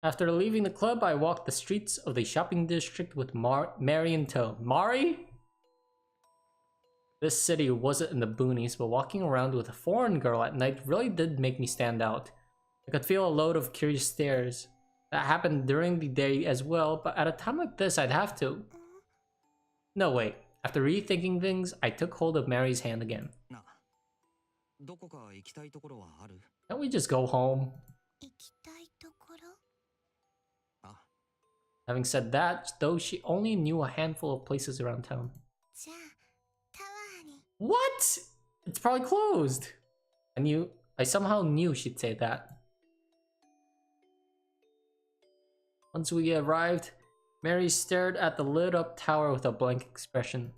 After leaving the club, I walked the streets of the shopping district with Mary in tow. Mari? This city wasn't in the boonies, but walking around with a foreign girl at night really did make me stand out. I could feel a load of curious stares. That happened during the day as well, but at a time like this, I'd have to. No, wait. After rethinking things, I took hold of Mary's hand again. Can't we just go home? Having said that, though, she only knew a handful of places around town. What? It's probably closed. I somehow knew she'd say that. Once we arrived, Mary stared at the lit-up tower with a blank expression.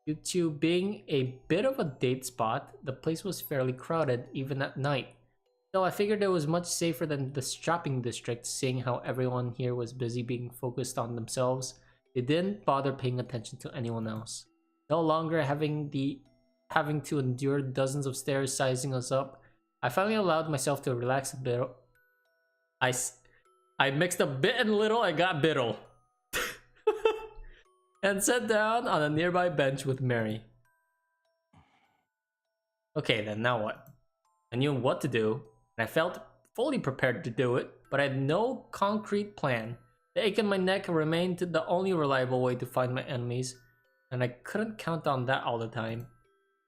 Due to being a bit of a date spot, the place was fairly crowded, even at night. Still, I figured it was much safer than the shopping district, seeing how everyone here was busy being focused on themselves. They didn't bother paying attention to anyone else. No longer having to endure dozens of stares sizing us up, I finally allowed myself to relax a bit. I mixed up bit and little and got biddle. And sat down on a nearby bench with Mary. Okay then, now what? I knew what to do, and I felt fully prepared to do it, but I had no concrete plan. The ache in my neck remained the only reliable way to find my enemies, and I couldn't count on that all the time.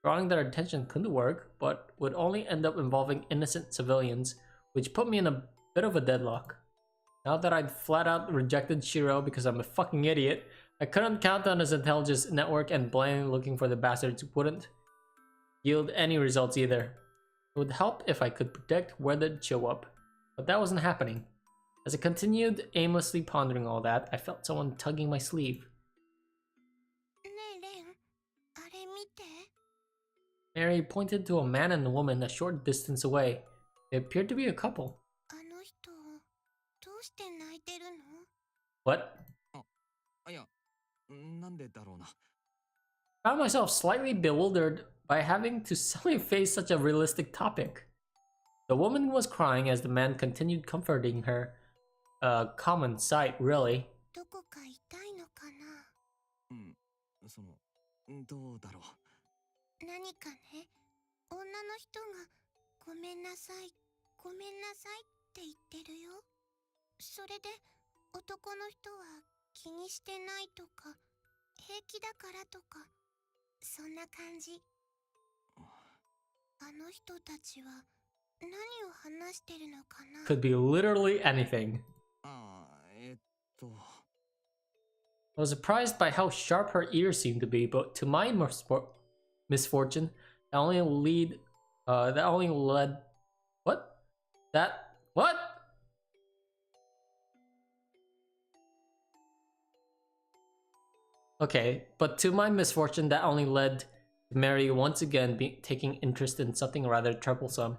Drawing their attention couldn't work, but would only end up involving innocent civilians, which put me in a bit of a deadlock. Now that I'd flat out rejected Shiro because I'm a fucking idiot, I couldn't count on his intelligence network, and blindly looking for the bastards wouldn't yield any results either. It would help if I could predict where they'd show up, but that wasn't happening. As I continued aimlessly pondering all that, I felt someone tugging my sleeve. Mary pointed to a man and a woman a short distance away. They appeared to be a couple. What? I found myself slightly bewildered by having to suddenly face such a realistic topic. The woman was crying as the man continued comforting her. A common sight, really. Could be literally anything. I was surprised by how sharp her ears seemed to be, but to my misfortune, that only led. What? Okay, but to my misfortune, that only led to Mary once again taking interest in something rather troublesome.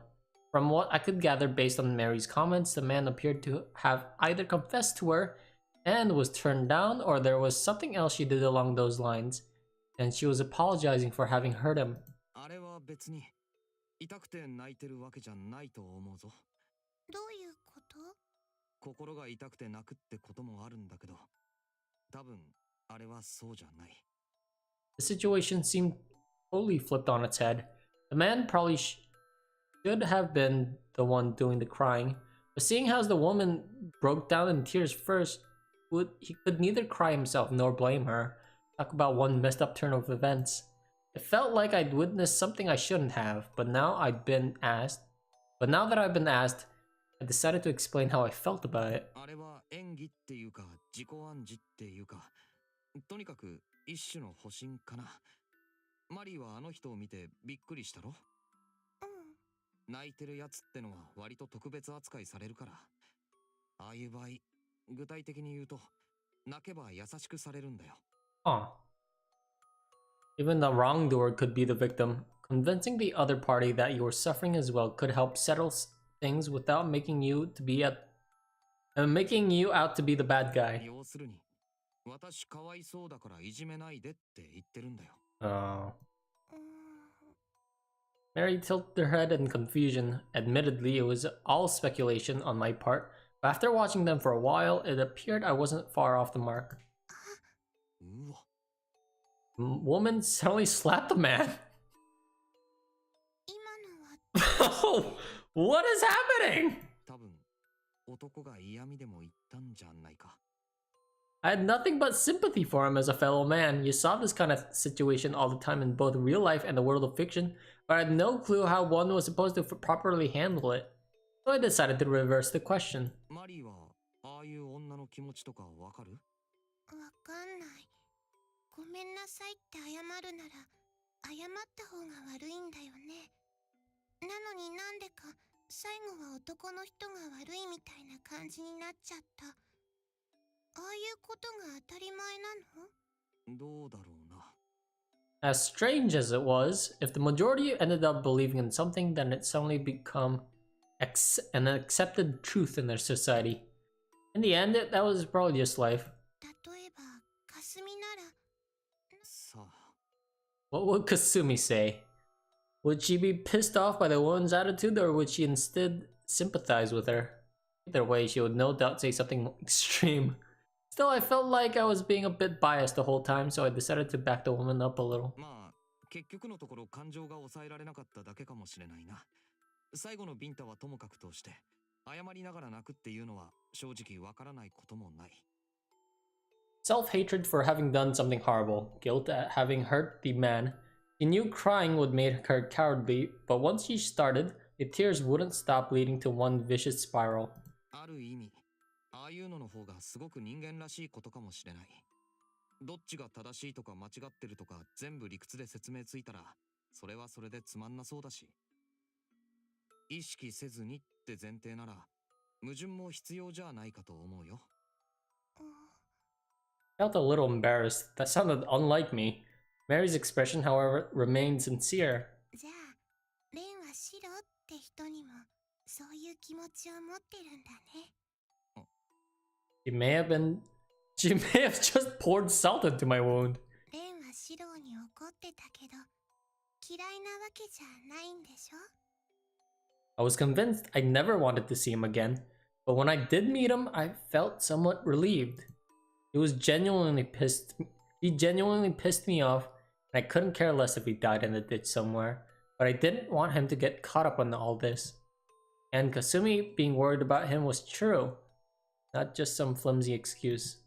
From what I could gather based on Mary's comments, the man appeared to have either confessed to her and was turned down, or there was something else she did along those lines, and she was apologizing for having hurt him. The situation seemed totally flipped on its head. The man probably should have been the one doing the crying, but seeing how the woman broke down in tears first, he could neither cry himself nor blame her. Talk about one messed up turn of events. It felt like I'd witnessed something I shouldn't have, but now that I've been asked, I decided to explain how I felt about it. Huh. Even the wrongdoer could be the victim. Convincing the other party that you were suffering as well could help settle things without making you out to be the bad guy. Oh. Mary tilted her head in confusion. Admittedly, it was all speculation on my part, but after watching them for a while, it appeared I wasn't far off the mark. Woman suddenly slapped the man. What is happening? I had nothing but sympathy for him as a fellow man. You saw this kind of situation all the time in both real life and the world of fiction, but I had no clue how one was supposed to properly handle it. So I decided to reverse the question. As strange as it was, if the majority ended up believing in something, then it suddenly become an accepted truth in their society. In the end, that was probably just life. What would Kasumi say? Would she be pissed off by the woman's attitude, or would she instead sympathize with her? Either way, she would no doubt say something extreme. Still, I felt like I was being a bit biased the whole time, so I decided to back the woman up a little. Self-hatred for having done something horrible, guilt at having hurt the man. She knew crying would make her cowardly, but once she started, the tears wouldn't stop, leading to one vicious spiral. Felt a little embarrassed. That sounded unlike me. Mary's expression, however, remained sincere. She may have just poured salt into my wound. I was convinced I never wanted to see him again, but when I did meet him, I felt somewhat relieved. He genuinely pissed me off, and I couldn't care less if he died in a ditch somewhere, but I didn't want him to get caught up on all this. And Kasumi being worried about him was true, not just some flimsy excuse.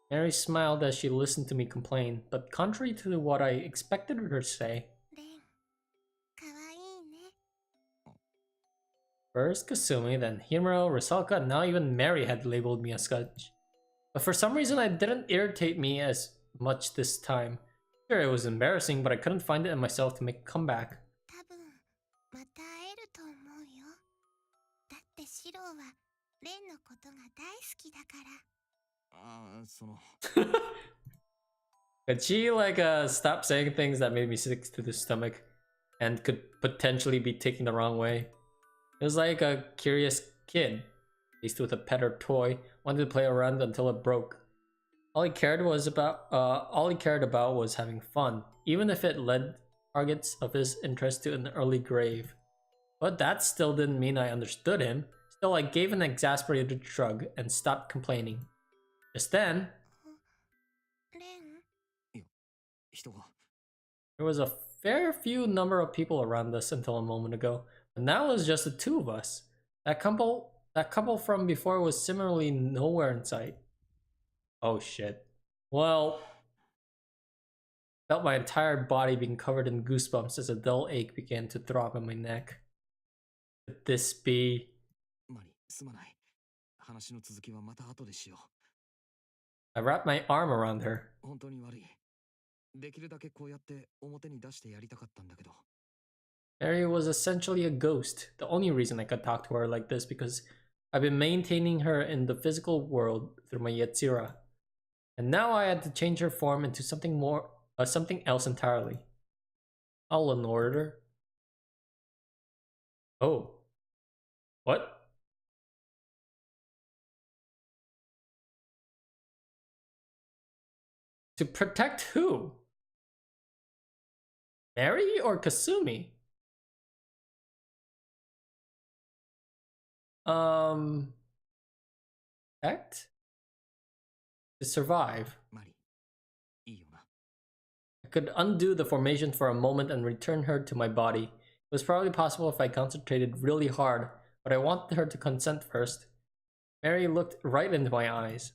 Mary smiled as she listened to me complain, but contrary to what I expected her to say, first Kasumi, then Himuro, Rusalka, and now even Mary had labeled me as such. But for some reason, it didn't irritate me as much this time. Sure, it was embarrassing, but I couldn't find it in myself to make a comeback. Could she stop saying things that made me sick to the stomach and could potentially be taken the wrong way? It was like a curious kid, faced with a pet or toy, wanted to play around until it broke. All he cared about was having fun, even if it led targets of his interest to an early grave. But that still didn't mean I understood him. Still, I gave an exasperated shrug and stopped complaining. Just then, there was a fair few number of people around us until a moment ago, and that was just the two of us. That couple from before was similarly nowhere in sight. Oh shit. Well, felt my entire body being covered in goosebumps as a dull ache began to throb in my neck. Could this be... I wrapped my arm around her. Mary was essentially a ghost. The only reason I could talk to her like this because I've been maintaining her in the physical world through my Yetzira. And now I had to change her form into something else entirely. All in order. Oh. What? To protect who? Mary or Kasumi? Protect? To survive. I could undo the formation for a moment and return her to my body. It was probably possible if I concentrated really hard, but I wanted her to consent first. Mary looked right into my eyes.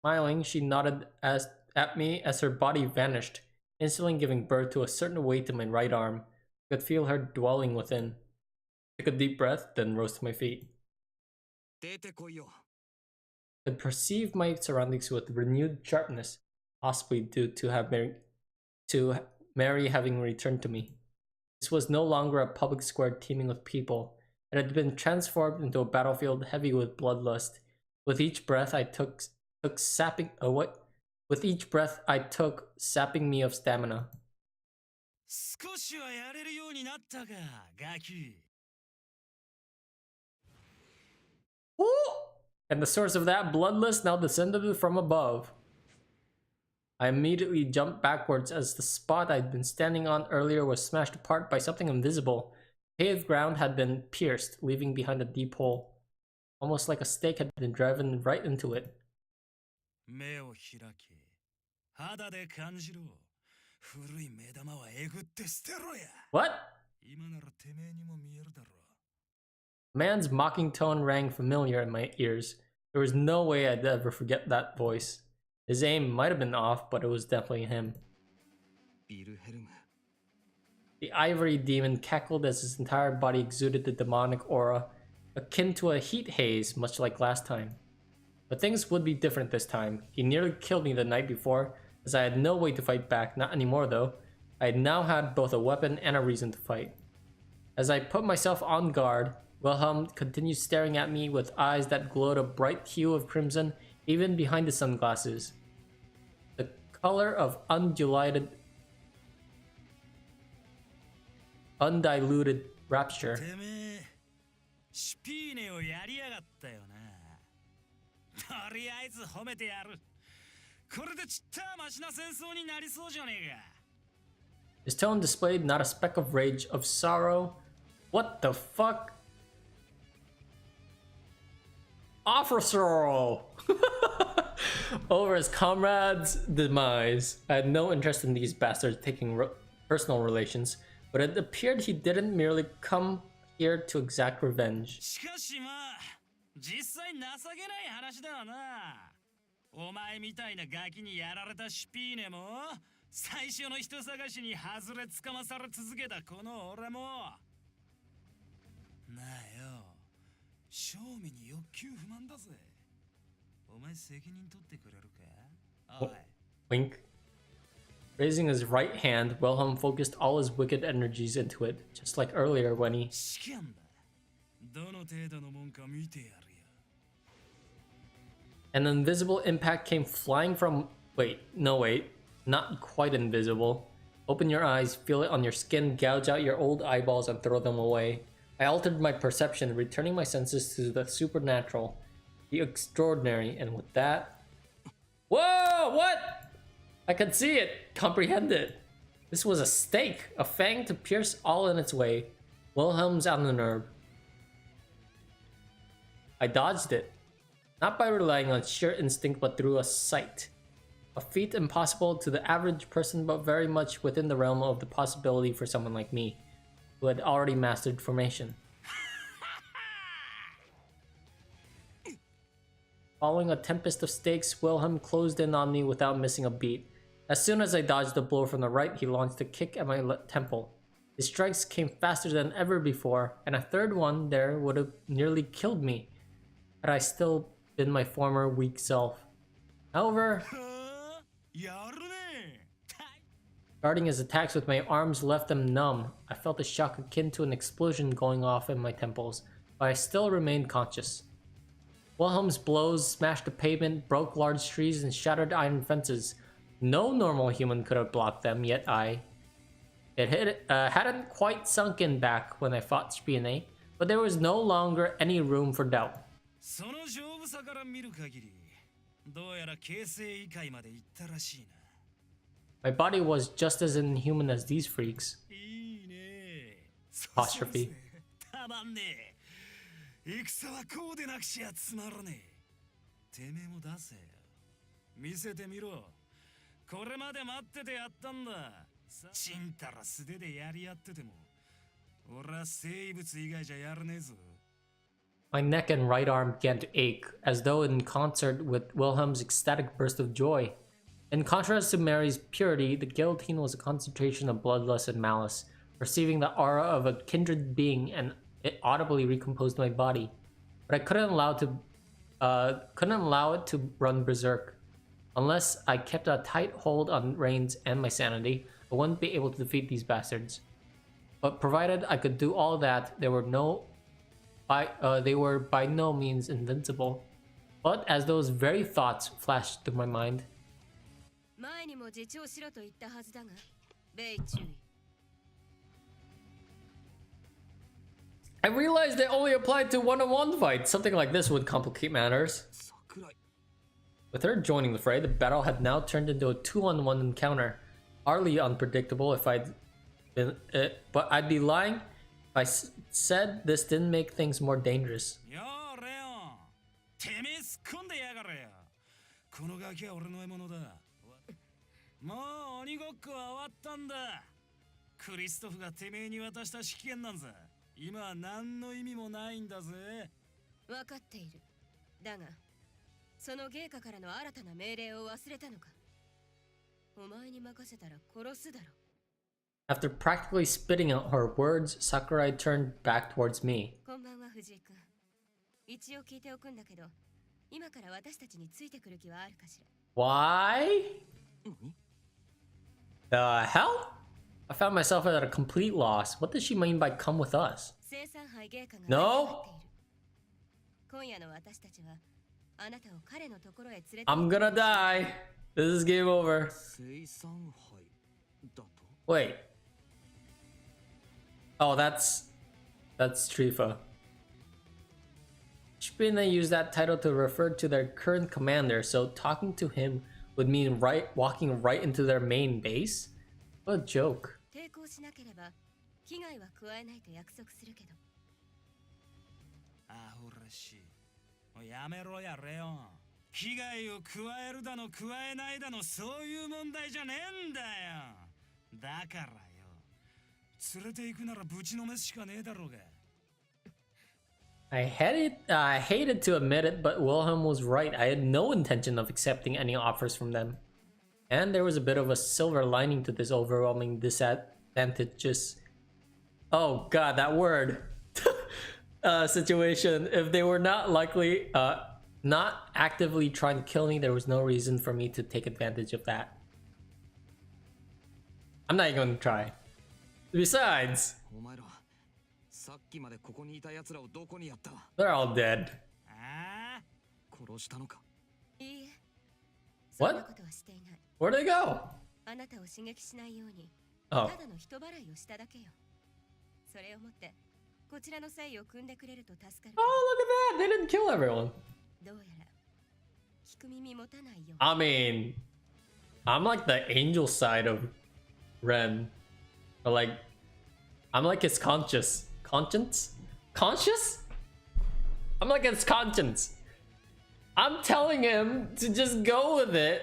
Smiling, she nodded at me as her body vanished, instantly giving birth to a certain weight in my right arm. I could feel her dwelling within. I took a deep breath, then rose to my feet. I could perceive my surroundings with renewed sharpness, possibly due to Mary having returned to me. This was no longer a public square teeming with people. It had been transformed into a battlefield heavy with bloodlust. With each breath I took sapping me of stamina. Ooh! And the source of that bloodlust now descended from above. I immediately jumped backwards as the spot I'd been standing on earlier was smashed apart by something invisible. The paved ground had been pierced, leaving behind a deep hole. Almost like a stake had been driven right into it. What? Man's mocking tone rang familiar in my ears. There was no way I'd ever forget that voice. His aim might have been off, but it was definitely him. The ivory demon cackled as his entire body exuded the demonic aura, akin to a heat haze, much like last time. But things would be different this time. He nearly killed me the night before, as I had no way to fight back, not anymore though. I had now had both a weapon and a reason to fight. As I put myself on guard, Wilhelm continued staring at me with eyes that glowed a bright hue of crimson even behind the sunglasses. The color of undiluted rapture. His tone displayed not a speck of rage, of sorrow. What the fuck? Officer! Over his comrade's demise. I had no interest in these bastards taking personal relations, but it appeared he didn't merely come here to exact revenge. Wink. Raising his right hand, Wilhelm focused all his wicked energies into it, just like earlier when he... An invisible impact came flying from... Wait, not quite invisible. Open your eyes, feel it on your skin, gouge out your old eyeballs and throw them away. I altered my perception, returning my senses to the supernatural, the extraordinary, and with that... Whoa, what? I could see it, comprehend it. This was a stake, a fang to pierce all in its way. Wilhelm's on the nerve. I dodged it, not by relying on sheer instinct but through a sight. A feat impossible to the average person but very much within the realm of the possibility for someone like me, who had already mastered formation. Following a tempest of stakes, Wilhelm closed in on me without missing a beat. As soon as I dodged a blow from the right, he launched a kick at my temple. His strikes came faster than ever before, and a third one there would have nearly killed me, had I still been my former weak self. However, guarding his attacks with my arms left them numb. I felt a shock akin to an explosion going off in my temples, but I still remained conscious. Wilhelm's blows smashed the pavement, broke large trees, and shattered iron fences. No normal human could have blocked them, yet hadn't quite sunk in back when I fought Spione, but there was no longer any room for doubt. My body was just as inhuman as these freaks. Apostrophe. 戦はこうでなくしゃつまらねえ。てめえも出せよ。見せてみろ。これまで待っててやったんだ。ちんたら素手でやり合ってても、俺は生物以外じゃやらねえぞ。My neck and right arm began to ache, as though in concert with Wilhelm's ecstatic burst of joy. In contrast to Mary's purity, the guillotine was a concentration of bloodlust and malice, receiving the aura of a kindred being, and it audibly recomposed my body. But I couldn't allow it to run berserk. Unless I kept a tight hold on reins and my sanity, I wouldn't be able to defeat these bastards. But provided I could do all that, they were by no means invincible. But as those very thoughts flashed through my mind, I realized they only applied to one-on-one fights. Something like this would complicate matters. With her joining the fray, the battle had now turned into a 2-on-1 encounter. Hardly unpredictable if I'd been but I'd be lying if I said this didn't make things more dangerous. After practically spitting out her words, Sakurai turned back towards me. Why? The hell? I found myself at a complete loss. What does she mean by come with us? No? I'm gonna die. This is game over. Wait. Oh, that's Trifa. Spione used that title to refer to their current commander, so talking to him would mean walking right into their main base? What a joke. I hated to admit it, but Wilhelm was right. I had no intention of accepting any offers from them. And there was a bit of a silver lining to this overwhelming disadvantageous... Oh god, that word! Situation. If they were not actively trying to kill me, there was no reason for me to take advantage of that. I'm not even gonna try. Besides, they're all dead. What? Where'd they go? Oh. Oh, look at that! They didn't kill everyone. I mean, I'm like the angel side of Ren. But like, I'm like his conscience? Conscious? I'm like his conscience. I'm telling him to just go with it,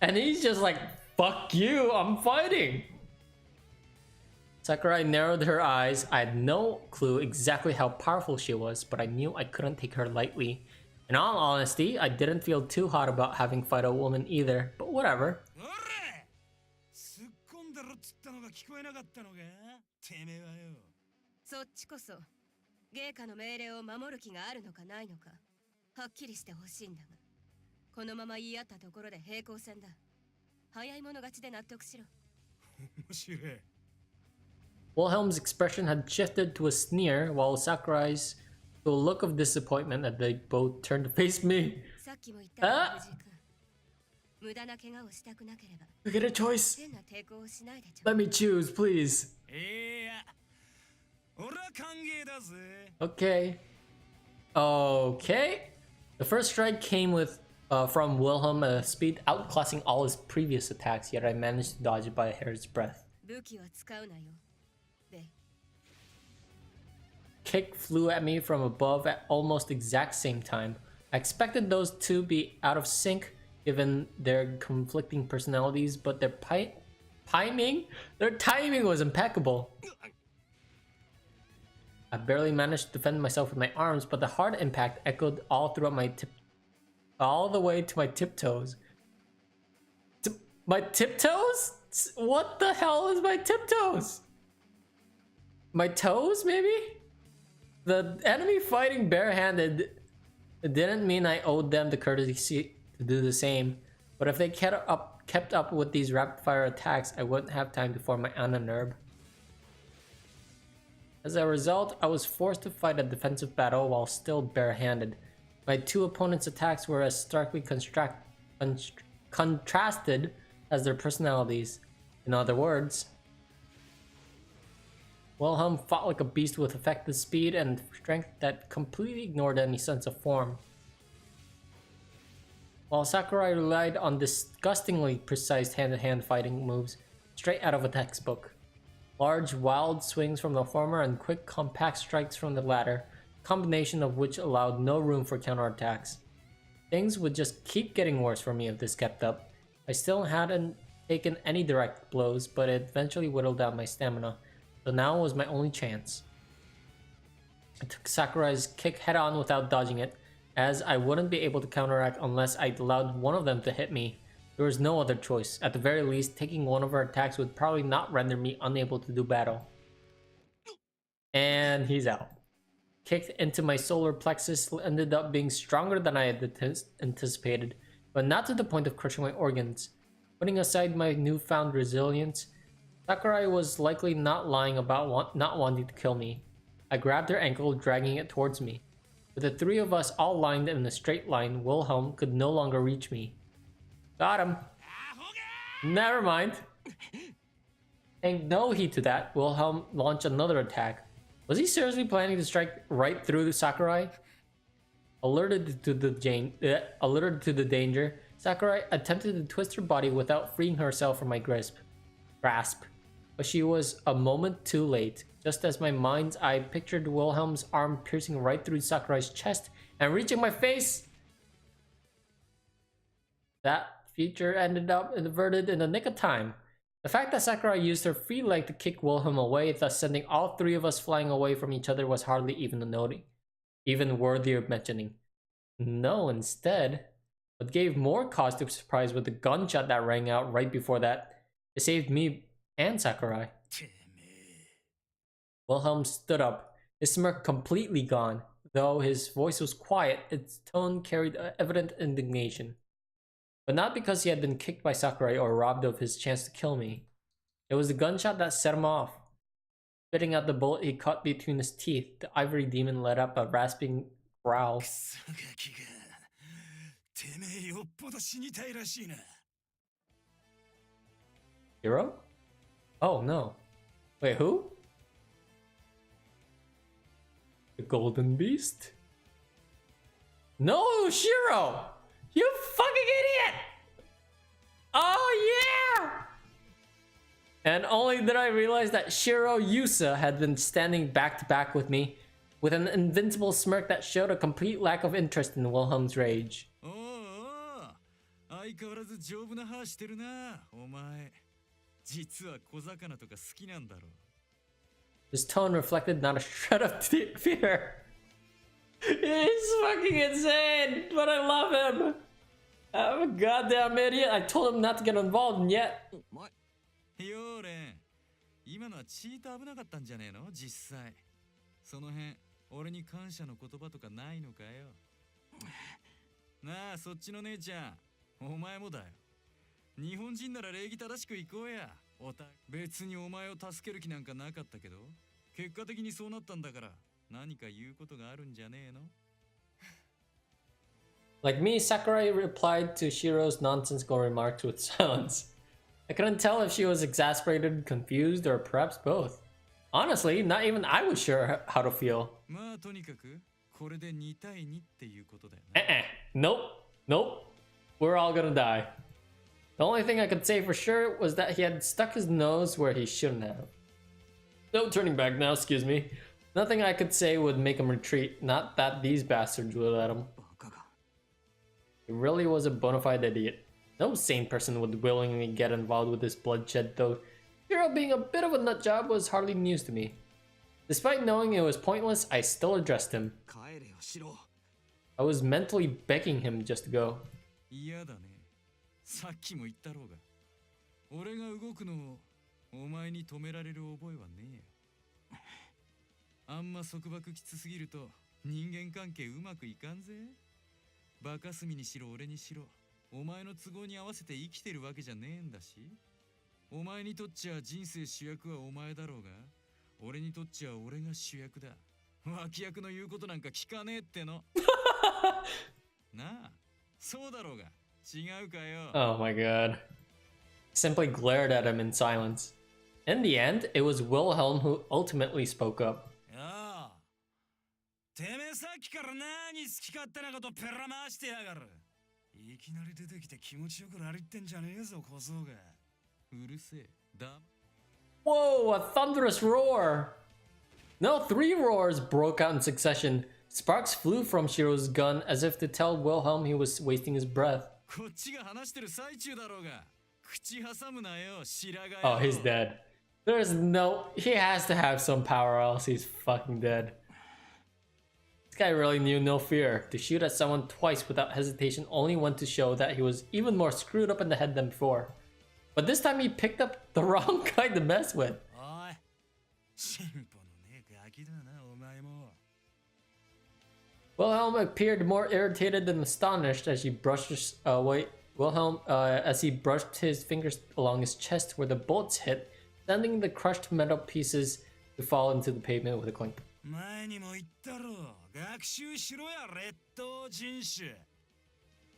and he's just like, fuck you, I'm fighting. Sakurai narrowed her eyes. I had no clue exactly how powerful she was, but I knew I couldn't take her lightly. In all honesty, I didn't feel too hot about having fight a woman either, but whatever. Wilhelm's expression had shifted to a sneer, while Sakurai's to a look of disappointment as they both turned to face me. Ah! You get a choice. Let me choose, please. Okay. Okay. The first strike came with from Wilhelm a speed outclassing all his previous attacks, yet I managed to dodge it by a hair's breadth. Kick flew at me from above at almost exact same time. I expected those two be out of sync given their conflicting personalities, but their timing was impeccable. I barely managed to defend myself with my arms, but the hard impact echoed all throughout all the way to my tiptoes. My tiptoes? What the hell is my tiptoes? My toes, maybe? The enemy fighting barehanded didn't mean I owed them the courtesy to do the same, but if they kept up with these rapid-fire attacks, I wouldn't have time to form my Ananerb. As a result, I was forced to fight a defensive battle while still barehanded. My two opponents' attacks were as starkly contrasted as their personalities. In other words, Wilhelm fought like a beast with effective speed and strength that completely ignored any sense of form, while Sakurai relied on disgustingly precise hand-to-hand fighting moves straight out of a textbook. Large, wild swings from the former and quick, compact strikes from the latter, combination of which allowed no room for counterattacks. Things would just keep getting worse for me if this kept up. I still hadn't taken any direct blows, but it eventually whittled down my stamina, so now was my only chance. I took Sakurai's kick head-on without dodging it, as I wouldn't be able to counteract unless I allowed one of them to hit me. There was no other choice. At the very least, taking one of her attacks would probably not render me unable to do battle. And he's out. Kicked into my solar plexus ended up being stronger than I had anticipated, but not to the point of crushing my organs. Putting aside my newfound resilience, Sakurai was likely not lying about not wanting to kill me. I grabbed her ankle, dragging it towards me. With the three of us all lined in a straight line, Wilhelm could no longer reach me. Got him. Never mind. Paying no heed to that, Wilhelm launched another attack. Was he seriously planning to strike right through Sakurai? Alerted to the danger, Sakurai attempted to twist her body without freeing herself from my grasp. But she was a moment too late. Just as my mind's eye pictured Wilhelm's arm piercing right through Sakurai's chest and reaching my face, that feature ended up inverted in the nick of time. The fact that Sakurai used her free leg to kick Wilhelm away, thus sending all three of us flying away from each other, was hardly even worthy of mentioning. No, instead, what gave more cause to surprise was the gunshot that rang out right before that. It saved me and Sakurai. Wilhelm stood up, his smirk completely gone. Though his voice was quiet, its tone carried evident indignation. But not because he had been kicked by Sakurai or robbed of his chance to kill me. It was the gunshot that set him off. Spitting out the bullet he caught between his teeth, the ivory demon let up a rasping growl. Hero? Oh no. Wait, who? The Golden Beast? No, Shiro! You fucking idiot! Oh yeah! And only did I realize that Shiro Yusa had been standing back to back with me, with an invincible smirk that showed a complete lack of interest in Wilhelm's rage. His tone reflected not a shred of fear. He's fucking insane, but I love him. I'm a goddamn idiot. I told him not to get involved, and yet. 何か言うことがあるんじゃねえの? Like me, Sakurai replied to Shiro's nonsensical remarks with silence. I couldn't tell if she was exasperated, confused, or perhaps both. Honestly, not even I was sure how to feel. まあとにかくこれで2対2っていうことだよな。Nope. Nope. We're all gonna die. The only thing I could say for sure was that he had stuck his nose where he shouldn't have. No turning back now, excuse me. Nothing I could say would make him retreat, not that these bastards would let him. He really was a bona fide idiot. No sane person would willingly get involved with this bloodshed, though Hiro being a bit of a nutjob was hardly news to me. Despite knowing it was pointless, I still addressed him. I was mentally begging him just to go. 嫌だね。さっきも言ったろうが。俺が動くのをお前に止められる覚えはねえよ。あんま束縛きつすぎると人間関係うまくいかんぜ。バカスミにしろ俺にしろ、お前の都合に合わせて生きてるわけじゃねえんだし。お前にとっちゃ人生主役はお前だろうが、俺にとっちゃ俺が主役だ。脇役の言うことなんか聞かねえっての。なあ、そうだろうが。違うかよ。Oh my god. Simply glared at him in silence. In the end, it was Wilhelm who ultimately spoke up. やあ、てめえさっきから何好き勝手なことペラ回してやがる。いきなり出てきて気持ちよくラリってんじゃねえぞ、小僧が。うるせえ。だ。Whoa, a thunderous roar! No, 3 roars broke out in succession. Sparks flew from Shiro's gun as if to tell Wilhelm he was wasting his breath. こっちが話してる最中だろうが。口挟むなよ、白髪。Oh, he's dead. There's no... He has to have some power, else he's fucking dead. This guy really knew no fear. To shoot at someone twice without hesitation only went to show that he was even more screwed up in the head than before. But this time he picked up the wrong guy to mess with. Wilhelm appeared more irritated than astonished as he brushed his, as he brushed his fingers along his chest where the bullets hit, sending the crushed metal pieces to fall into the pavement with a clink.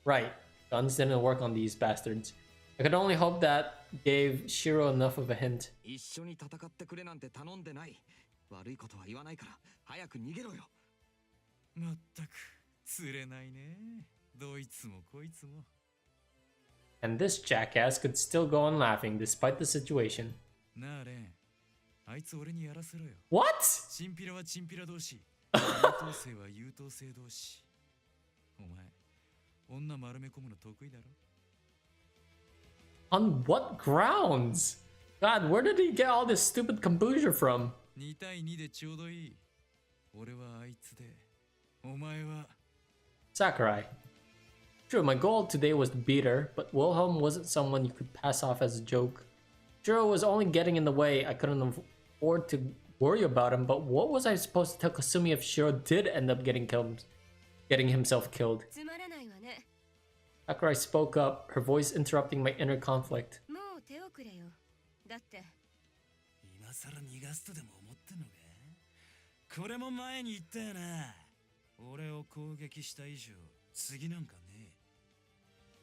Right, guns didn't work on these bastards. I could only hope that gave Shiro enough of a hint. And this jackass could still go on laughing despite the situation. What? On what grounds? God, where did he get all this stupid composure from? Sakurai. True, my goal today was to beat her, but Wilhelm wasn't someone you could pass off as a joke. Shiro was only getting in the way. I couldn't afford to worry about him, but what was I supposed to tell Kasumi if Shiro did end up getting himself killed? Sakurai spoke up, her voice interrupting my inner conflict.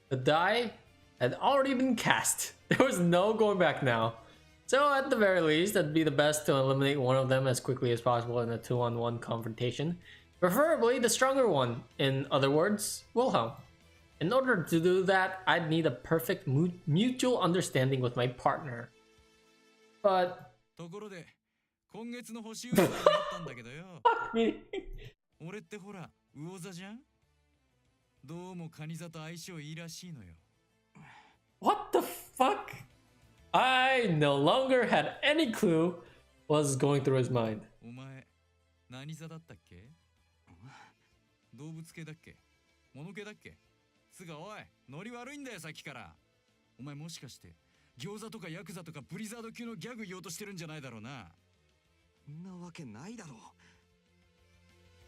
The die had already been cast. There was no going back now. So at the very least, it'd be the best to eliminate one of them as quickly as possible in a 2-on-1 confrontation. Preferably the stronger one, in other words, Wilhelm. In order to do that, I'd need a perfect mutual understanding with my partner. But... Fuck me. What the fuck? I no longer had any clue what was going through his mind.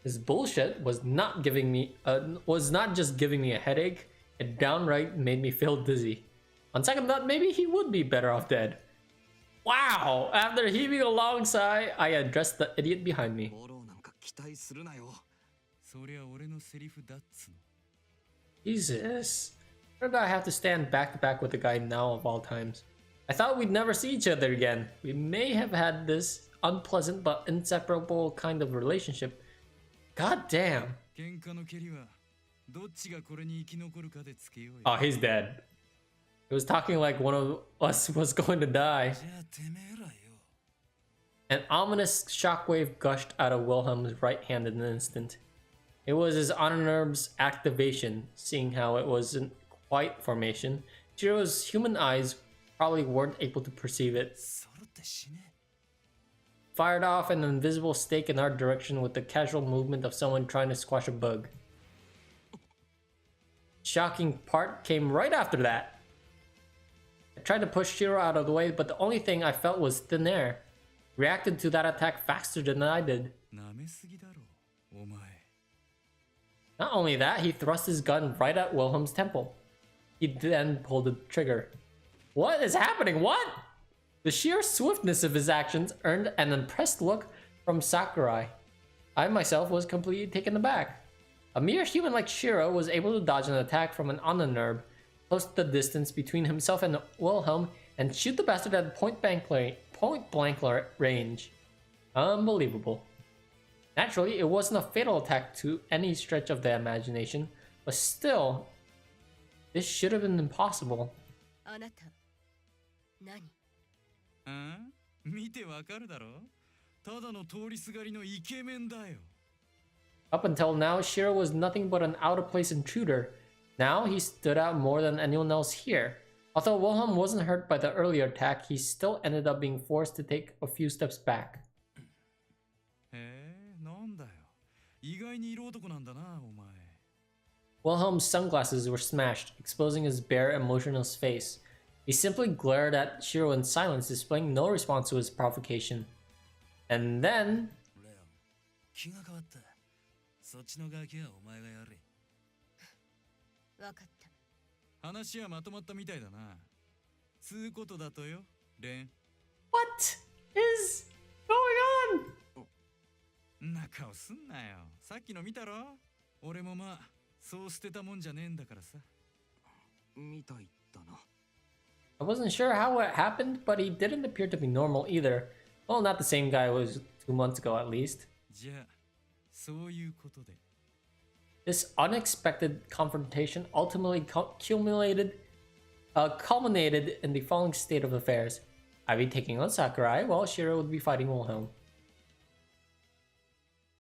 This bullshit was not just giving me a headache, it downright made me feel dizzy. On second thought, maybe he would be better off dead. Wow! After heaving a long sigh, I addressed the idiot behind me. 期待するなよ。そりゃ俺のセリフだっつの。 Jesus. Why did I have to stand back to back with the guy now of all times? I thought we'd never see each other again. We may have had this unpleasant but inseparable kind of relationship. God damn. 喧嘩の蹴りはどっちがこれに生き残るかでつけようよ。 Oh, he's dead. He was talking like one of us was going to die. じゃあてめえらよ。 An ominous shockwave gushed out of Wilhelm's right hand in an instant. It was his honor nerve's activation, seeing how it wasn't quite formation. Shiro's human eyes probably weren't able to perceive it. そろって死ね。 Fired off an invisible stake in our direction with the casual movement of someone trying to squash a bug. Shocking part came right after that. I tried to push Shiro out of the way, but the only thing I felt was thin air. Reacted to that attack faster than I did. なめすぎだろ、お前。 Not only that, he thrust his gun right at Wilhelm's temple. He then pulled the trigger. What is happening? What? The sheer swiftness of his actions earned an impressed look from Sakurai. I myself was completely taken aback. A mere human like Shiro was able to dodge an attack from an Ononurb, close to the distance between himself and Wilhelm, and shoot the bastard at point blank range. Unbelievable. Naturally, it wasn't a fatal attack to any stretch of the imagination, but still, this should have been impossible. あなた、何？ああ、見てわかるだろ。ただの通りすがりのイケメンだよ。 Up until now, Shiro was nothing but an out-of-place intruder. Now he stood out more than anyone else here. Although Wilhelm wasn't hurt by the earlier attack, he still ended up being forced to take a few steps back. なんだよ。意外に色男なんだな、お前。 Wilhelm's sunglasses were smashed, exposing his bare, emotionless face. He simply glared at Shiro in silence, displaying no response to his provocation. And then... レオン、気が変わった。そっちのガキはお前がやれ。わかった。話はまとまったみたいだな。つうことだとよ、レン。What is going on? んな顔すんなよ。さっきの見たろ。俺もまあ、そう捨てたもんじゃねえんだからさ。みたいだな。I wasn't sure how it happened, but he didn't appear to be normal either. Well, not the same guy I was 2 months ago at least. じゃあ、そういうことで。 This unexpected confrontation ultimately culminated in the following state of affairs. I'd be taking on Sakurai while Shiro would be fighting Wilhelm.